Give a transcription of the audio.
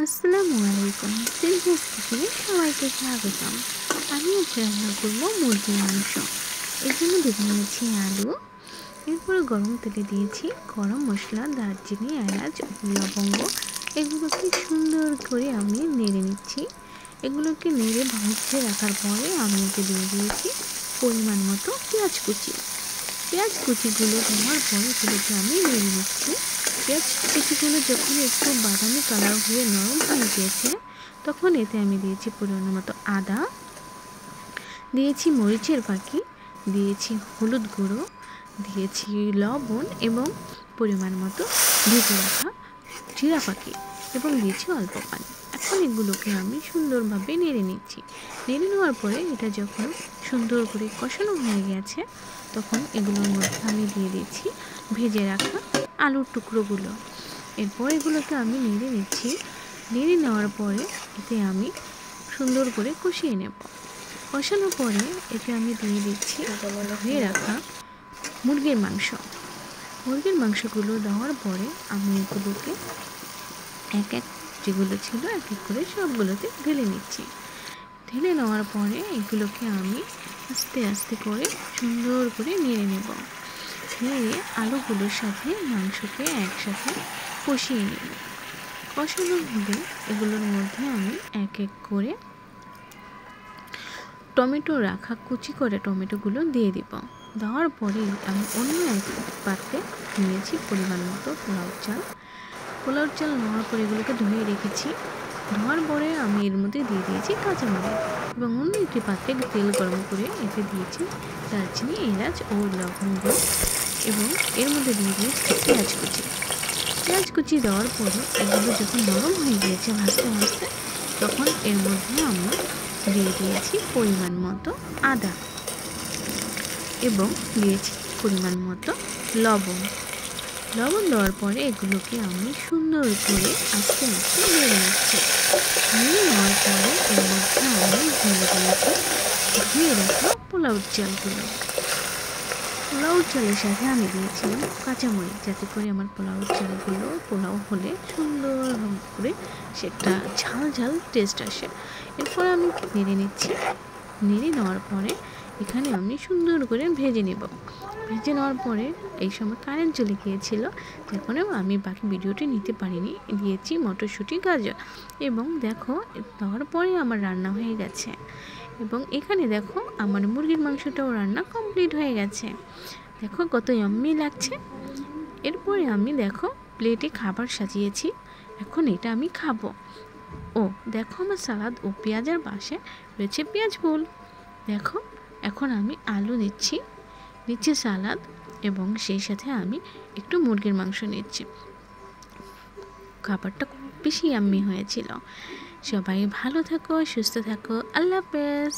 আসসালামু আলাইকুম। সিলভাস কিচেনে সবাইকে স্বাগতম। আমি আজ রান্না করবো মুরগির মাংস। এর জন্য ভেজে নিয়েছি আলু, এরপরে গরম তেলে দিয়েছি গরম মশলা, দারচিনি, এলাচ, লবঙ্গ। এগুলোকে সুন্দর করে আমি নেড়ে নিচ্ছি। এগুলোকে নেড়ে ভেজে রাখার পরে আমি এতে দিয়ে দিয়েছি পরিমাণ মতো পেঁয়াজ কুচি। পেঁয়াজ কুচিগুলো দেওয়ার পরে এগুলোকে আমি নেড়ে নিচ্ছি। পেঁয়াজ কুচিগুলো যখন একটু বাদামি কালার হয়ে নরম হয়ে গিয়েছে, তখন এতে আমি দিয়েছি পরিমাণ মতো আদা, দিয়েছি মরিচের ফাঁকি, দিয়েছি হলুদ গুঁড়ো, দিয়েছি লবণ এবং পরিমাণ মতো ভেজে রাখা জিরা ফাঁকি এবং দিয়েছি অল্প পানি। এখন এগুলোকে আমি সুন্দরভাবে নেড়ে নিচ্ছি। নেড়ে নেওয়ার পরে এটা যখন সুন্দর করে কষানো হয়ে গেছে, তখন এগুলোর মধ্যে আমি দিয়ে দিচ্ছি ভেজে রাখা আলুর টুকরোগুলো। এরপর এগুলোকে আমি নেড়ে নিচ্ছি। নেড়ে নেওয়ার পরে এতে আমি সুন্দর করে কষিয়ে নেব। কষানোর পরে এতে আমি দিয়ে দিচ্ছি ধুয়ে রাখা মুরগির মাংস। মুরগির মাংসগুলো দেওয়ার পরে আমি এগুলোকে এক এক যেগুলো ছিল এক এক করে সবগুলোতে ঢেলে নিচ্ছি। ঢেলে নেওয়ার পরে এগুলোকে আমি আস্তে আস্তে করে সুন্দর করে নেড়ে নেব। নেড়ে আলুগুলোর সাথে মাংসকে একসাথে কষিয়ে নেব। কষানো হলে এগুলোর মধ্যে আমি এক এক করে টমেটো রাখা কুচি করে টমেটোগুলো দিয়ে দিব। দেওয়ার পরে আমি অন্য এক পাত্রে নিয়েছি পরিমাণ মতো পোলাও চাল। পোলাও চাল নেওয়ার পরে এগুলোকে ধুয়ে রেখেছি। ধোয়ার পরে আমি এর মধ্যে দিয়ে দিয়েছি কাঁচামরিচ এবং অন্য একটি পাত্রে তেল গরম করে এতে দিয়েছি দারচিনি, এলাচ ও লবঙ্গ এবং এর মধ্যে দিয়ে দিয়েছি পেঁয়াজ কুচি। পেঁয়াজ কুচি দেওয়ার পরে এগুলো যখন নরম হয়ে গিয়েছে ভাজতে ভাজতে, তখন এর মধ্যে আমি দিয়ে দিয়েছি পরিমাণ মতো আদা এবং দিয়েছি পরিমাণ মতো লবণ। লবণ দেওয়ার পরে এগুলোকে আমি সুন্দর করে আস্তে আস্তে নেড়ে নিচ্ছি। নেড়ে নেওয়ার পরে এর মধ্যে আমি ঢেলে দিয়েছি ধুয়ে রাখা পোলাও চালগুলো। পোলাও চালের সাথে আমি দিয়েছিলাম কাঁচামরিচ, যাতে করে আমার পোলাও চালগুলো পোলাও হলে সুন্দর করে সেটা ঝাল ঝাল টেস্ট আসে। এরপর আমি নেড়ে নিচ্ছি। নেড়ে নেওয়ার পরে এখানে আমি সুন্দর করে ভেজে নেব। ভেজে নেওয়ার পরে এই সময় কারেন্ট চলে গিয়েছিল, যখন আমি বাকি ভিডিওটি নিতে পারিনি। দিয়েছি মটরশুঁটি, গাজর এবং দেখো দেওয়ার পরে আমার রান্না হয়ে গেছে। এবং এখানে দেখো আমার মুরগির মাংসটাও রান্না কমপ্লিট হয়ে গেছে। দেখো কত ইয়াম্মি লাগছে। এরপরে আমি দেখো প্লেটে খাবার সাজিয়েছি। এখন এটা আমি খাবো। ও দেখো আমার সালাদ ও পেঁয়াজের পাশে রয়েছে পেঁয়াজ ফুল। দেখো এখন আমি আলু দিচ্ছি, নিচ্ছি সালাদ এবং সেই সাথে আমি একটু মুরগির মাংস নিচ্ছি। খাবারটা খুব বেশি ইয়াম্মি হয়েছিল। সবাই ভালো থাকো, সুস্থ থাকো। আল্লাহ হাফেজ।